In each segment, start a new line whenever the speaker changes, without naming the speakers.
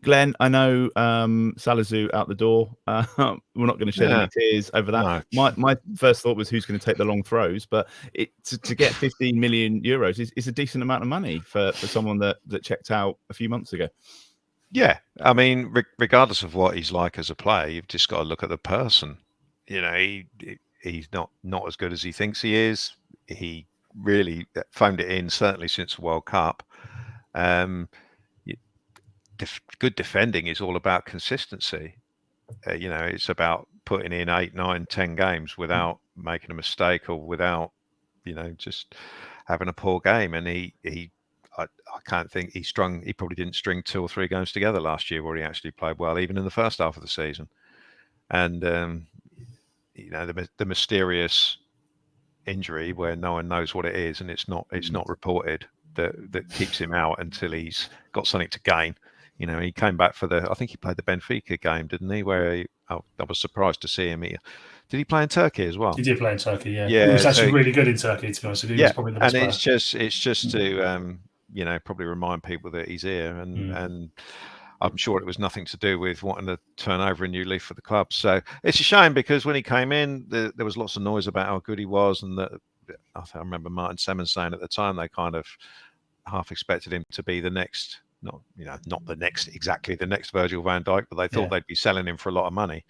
Glenn, I know Salisu out the door. We're not going to shed any tears over that.
No.
My first thought was who's going to take the long throws, but to get 15 million euros is a decent amount of money for someone that checked out a few months ago.
Yeah, I mean, regardless of what he's like as a player, you've just got to look at the person. You know, he's not as good as he thinks he is. He really phoned it in, certainly since the World Cup. Good defending is all about consistency. You know, it's about putting in 8, 9, 10 games without making a mistake or without, you know, just having a poor game. And I can't think he probably didn't string 2 or 3 games together last year where he actually played well, even in the first half of the season. And you know, the mysterious injury where no one knows what it is and it's not reported, that keeps him out until he's got something to gain. You know, he came back I think he played the Benfica game, didn't he? Where I was surprised to see him. Did he play in Turkey as well?
He did play in Turkey, yeah.
Yeah,
he was actually really good in Turkey, to be honest with you.
Yeah,
He's probably the best
and
player.
it's just to you know, probably remind people that he's here, and I'm sure it was nothing to do with wanting to turn over a new leaf for the club. So it's a shame because when he came in, there was lots of noise about how good he was, and that I remember Martin Semmens saying at the time they kind of half expected him to be the next. Not exactly the next Virgil van Dijk, but they thought they'd be selling him for a lot of money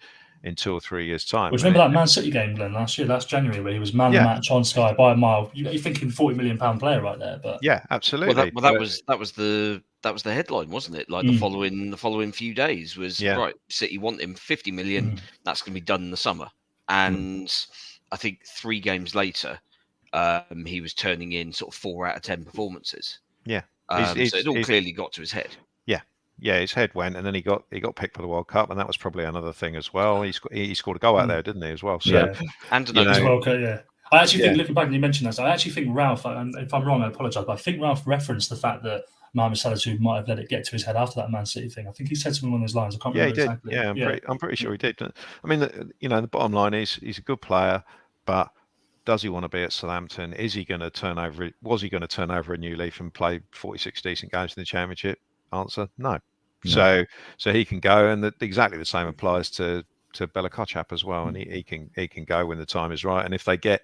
in 2 or 3 years' time.
Well, remember that Man City game, Glenn, last January, where he was man of the match on Sky by a mile. You're thinking £40 million player right there, but
yeah, absolutely.
Well, that was the headline, wasn't it? Like the following few days was right. City want him 50 million. That's going to be done in the summer, and I think 3 games later, he was turning in sort of 4 out of 10 performances.
Yeah.
So it all clearly got to his head.
Yeah, his head went, and then he got picked for the World Cup, and that was probably another thing as well. He scored a goal out there, didn't he, as well? So,
and
World Cup, I actually think, looking back, and you mentioned that, I actually think Ralph, and if I'm wrong, I apologise, but I think Ralph referenced the fact that Mohamed Salisu might have let it get to his head after that Man City thing. I think he said something along those lines. I can't remember exactly.
Yeah, I'm pretty sure he did. I mean, the bottom line is he's a good player, but does he want to be at Southampton? Was he going to turn over a new leaf and play 46 decent games in the Championship? Answer: no. So he can go, and exactly the same applies to Bella-Kotchap as well. And he can go when the time is right. And if they get,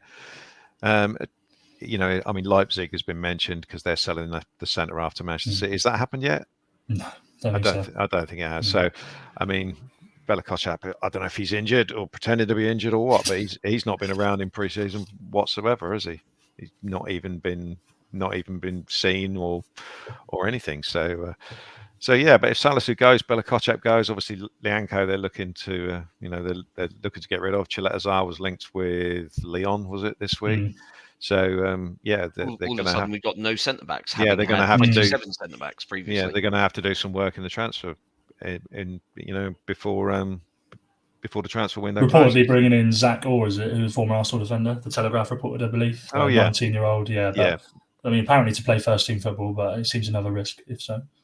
you know, I mean, Leipzig has been mentioned because they're selling the centre half to Manchester City. Has that happened yet?
No,
I don't think it has. So, I mean, Bella-Kotchap, I don't know if he's injured or pretending to be injured or what, but he's not been around in pre-season whatsoever, has he? He's not even been seen or anything. So yeah, but if Salisu goes, Bella-Kotchap goes. Obviously, Lianco, they're looking to they're looking to get rid of. Chiletazar was linked with Lyon, was it this week? So they're
going to have. We've got no centre backs.
Yeah, they're going to have to do
7 centre backs previously.
Yeah, they're going to have to do some work in the transfer, before the transfer window.
Reportedly
closes.
Bringing in Zach Orr, is it, who's a former Arsenal defender? The Telegraph reported, I believe. 19-year-old. I mean, apparently to play first team football, but it seems another risk if so.